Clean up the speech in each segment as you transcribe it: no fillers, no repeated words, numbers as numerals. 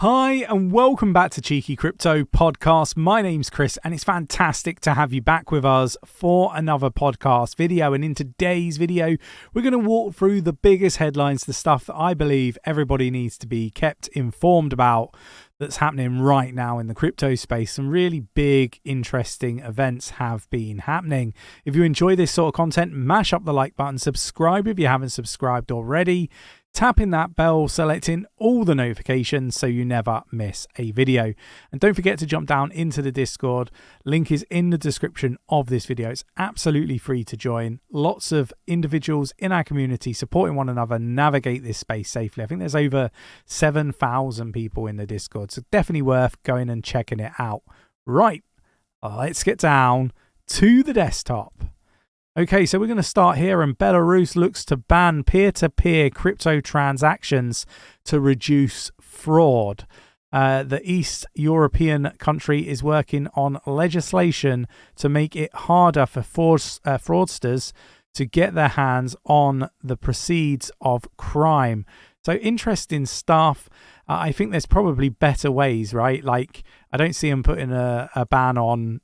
Hi and welcome back to Cheeky Crypto Podcast. My name's Chris and it's fantastic to have you back with us for another podcast video. And in today's video, we're going to walk through the biggest headlines, the stuff that I believe everybody needs to be kept informed about that's happening right now in the crypto space. Some really big, interesting events have been happening. If you enjoy this sort of content, mash up the like button, subscribe if you haven't subscribed already. Tapping that bell, selecting all the notifications so you never miss a video. And don't forget to jump down into the Discord. Link is in the description of this video. It's absolutely free to join. Lots of individuals in our community supporting one another navigate this space safely. I think there's over 7,000 people in the Discord. So definitely worth going and checking it out. Right, let's get down to the desktop. Okay, so we're going to start here, and Belarus looks to ban peer-to-peer crypto transactions to reduce fraud. The East European country is working on legislation to make it harder for fraudsters to get their hands on the proceeds of crime. So interesting stuff. I think there's probably better ways, right? Like, I don't see them putting a ban on,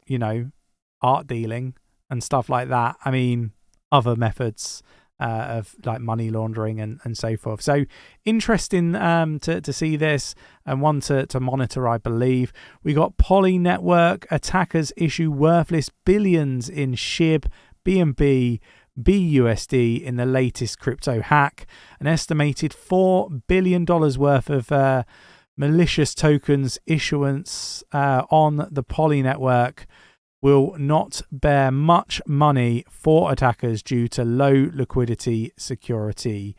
art dealing and stuff like that. I mean, other methods of like money laundering and so forth. So interesting to see this, and one to monitor, I believe. We got Poly Network attackers issue worthless billions in SHIB, BNB, BUSD in the latest crypto hack. An estimated $4 billion worth of malicious tokens issuance on the Poly Network will not bear much money for attackers due to low liquidity security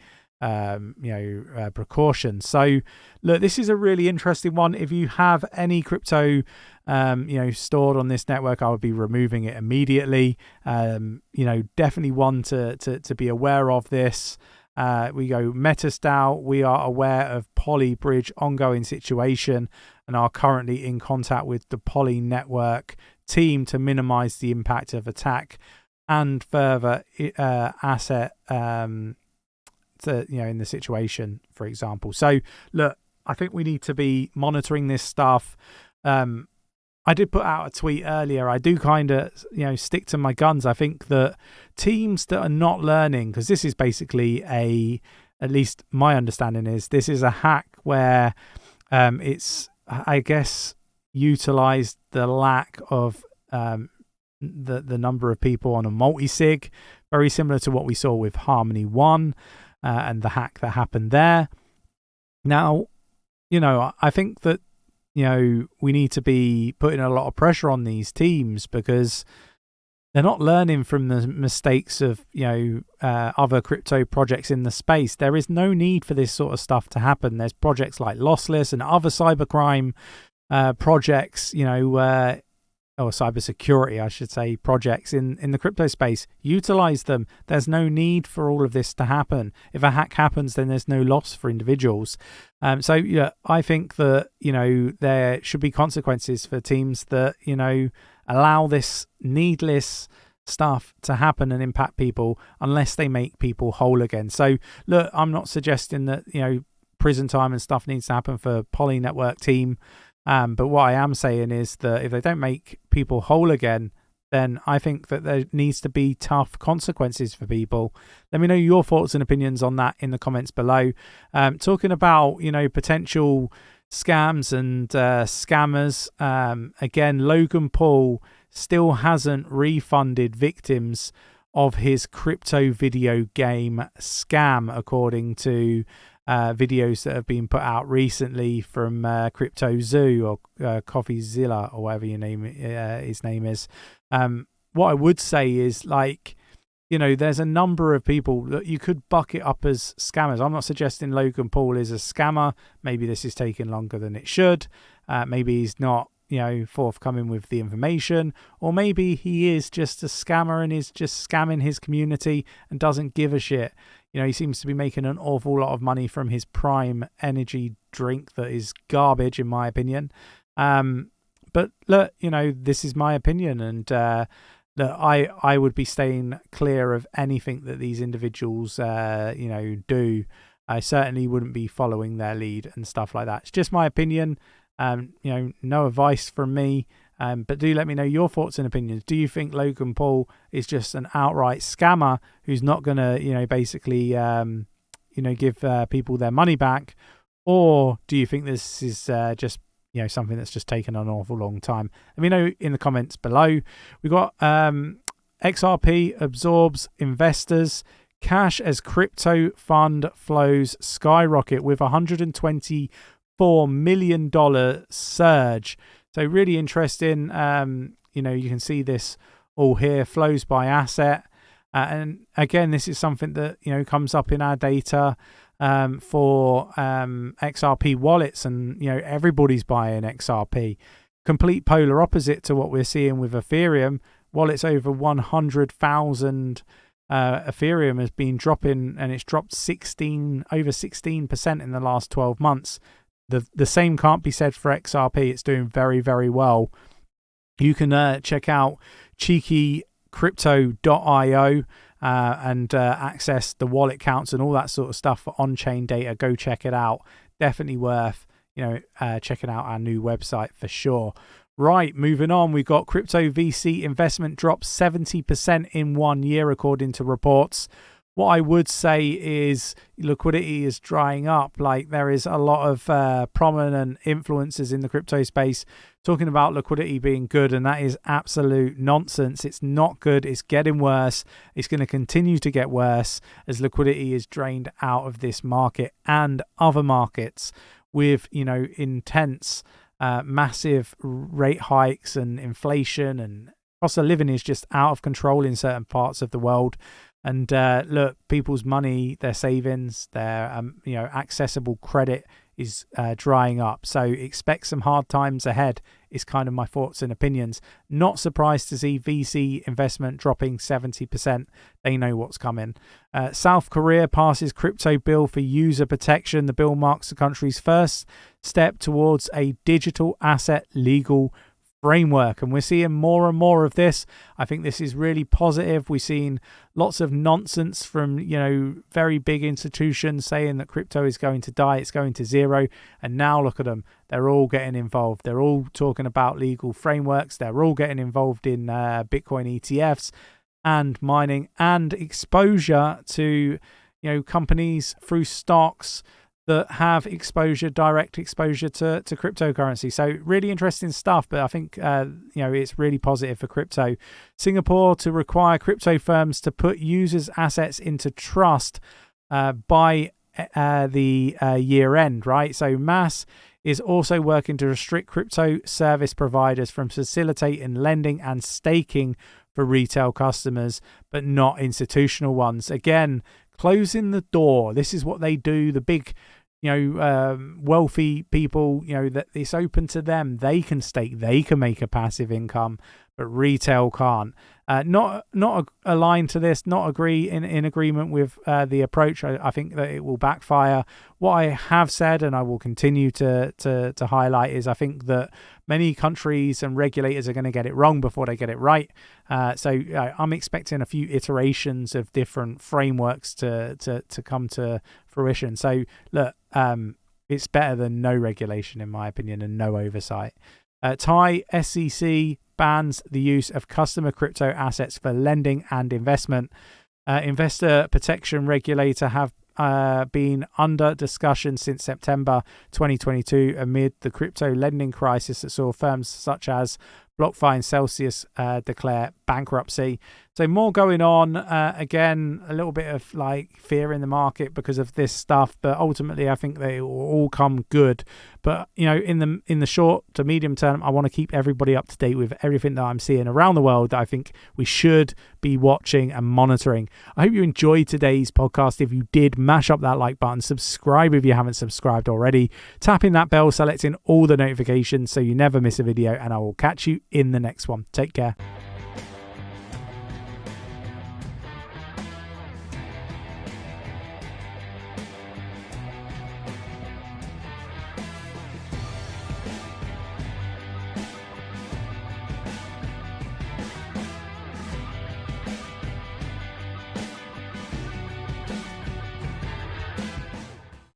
precautions. So look, this is a really interesting one. If you have any crypto stored on this network, I would be removing it immediately. Definitely one to be aware of this. We go 𝗕𝗘. We are aware of Poly Bridge ongoing situation and are currently in contact with the Poly Network team to minimize the impact of attack and further asset in the situation, for example. So look, I think we need to be monitoring this stuff. I did put out a tweet earlier. I do kind of stick to my guns. I think that teams that are not learning, because this is basically at least my understanding is this is a hack where it's, I guess, utilized the lack of the number of people on a multi-sig, very similar to what we saw with Harmony 1 and the hack that happened there. Now, I think that we need to be putting a lot of pressure on these teams because they're not learning from the mistakes of other crypto projects in the space. There is no need for this sort of stuff to happen. There's projects like Lossless and other cybercrime projects, or cybersecurity, I should say, projects in the crypto space. Utilize them. There's no need for all of this to happen. If a hack happens, then there's no loss for individuals. So I think that there should be consequences for teams that allow this needless stuff to happen and impact people unless they make people whole again. So look, I'm not suggesting that prison time and stuff needs to happen for Poly Network team. But what I am saying is that if they don't make people whole again, then I think that there needs to be tough consequences for people. Let me know your thoughts and opinions on that in the comments below. Talking about, potential scams and scammers. Again, Logan Paul still hasn't refunded victims of his crypto video game scam, according to videos that have been put out recently from 𝗕𝗘𝗪𝗔𝗥𝗘 or 𝗕𝗘𝗪𝗪 or whatever his name is. What I would say is, there's a number of people that you could bucket up as scammers. I'm not suggesting Logan Paul is a scammer. Maybe this is taking longer than it should. Maybe he's not forthcoming with the information, or maybe he is just a scammer and is just scamming his community and doesn't give a shit. He seems to be making an awful lot of money from his Prime energy drink that is garbage, in my opinion. But look, this is my opinion, and look, I would be staying clear of anything that these individuals, do. I certainly wouldn't be following their lead and stuff like that. It's just my opinion. No advice from me. But do let me know your thoughts and opinions. Do you think Logan Paul is just an outright scammer who's not going to, basically, give people their money back? Or do you think this is just, something that's just taken an awful long time? Let me know in the comments below. We got XRP absorbs investors. Cash as crypto fund flows skyrocket with $124 million surge. So really interesting. You can see this all here, flows by asset. And again, this is something that, comes up in our data for XRP wallets, and, everybody's buying XRP. Complete polar opposite to what we're seeing with Ethereum. Wallets over 100,000 Ethereum has been dropping, and it's dropped over 16% in the last 12 months. The same can't be said for XRP. It's doing very, very well. You can check out 𝗕𝗘𝗪𝗏𝗀𝗀𝗧𝗏.io and access the wallet counts and all that sort of stuff for on-chain data. Go check it out. Definitely worth checking out our new website for sure. Right, moving on, we've got crypto VC investment dropped 70% in 1 year, according to reports. What I would say is liquidity is drying up. Like, there is a lot of prominent influencers in the crypto space talking about liquidity being good, and that is absolute nonsense. It's not good. It's getting worse. It's going to continue to get worse as liquidity is drained out of this market and other markets with, intense, massive rate hikes and inflation, and cost of living is just out of control in certain parts of the world. And look, people's money, their savings, their accessible credit is drying up. So expect some hard times ahead is kind of my thoughts and opinions. Not surprised to see VC investment dropping 70%. They know what's coming. South Korea passes crypto bill for user protection. The bill marks the country's first step towards a digital asset legal framework, and we're seeing more and more of this. I think this is really positive. We've seen lots of nonsense from very big institutions saying that crypto is going to die, it's going to zero, and now look at them, they're all getting involved. They're all talking about legal frameworks. They're all getting involved in Bitcoin ETFs and mining and exposure to companies through stocks that have direct exposure to cryptocurrency. So really interesting stuff, but I think it's really positive for crypto. Singapore to require crypto firms to put users' assets into trust by the year end, right? So MAS is also working to restrict crypto service providers from facilitating lending and staking for retail customers, but not institutional ones. Again, closing the door. This is what they do. The big, wealthy people, that it's open to them. They can stake. They can make a passive income, but retail can't. Not aligned to this. Not agree in agreement with the approach. I think that it will backfire. What I have said, and I will continue to highlight, is I think that many countries and regulators are going to get it wrong before they get it right. So I'm expecting a few iterations of different frameworks to come to fruition. So look, it's better than no regulation, in my opinion, and no oversight. Thai SEC bans the use of customer crypto assets for lending and investment. Investor protection regulator have been under discussion since September 2022 amid the crypto lending crisis that saw firms such as BlockFi and Celsius declare bankruptcy. So more going on. Again, a little bit of fear in the market because of this stuff, but ultimately I think they will all come good. But in the short to medium term, I want to keep everybody up to date with everything that I'm seeing around the world that I think we should be watching and monitoring. I hope you enjoyed today's podcast. If you did, mash up that like button, subscribe if you haven't subscribed already, tapping that bell, selecting all the notifications so you never miss a video, and I will catch you in the next one. Take care.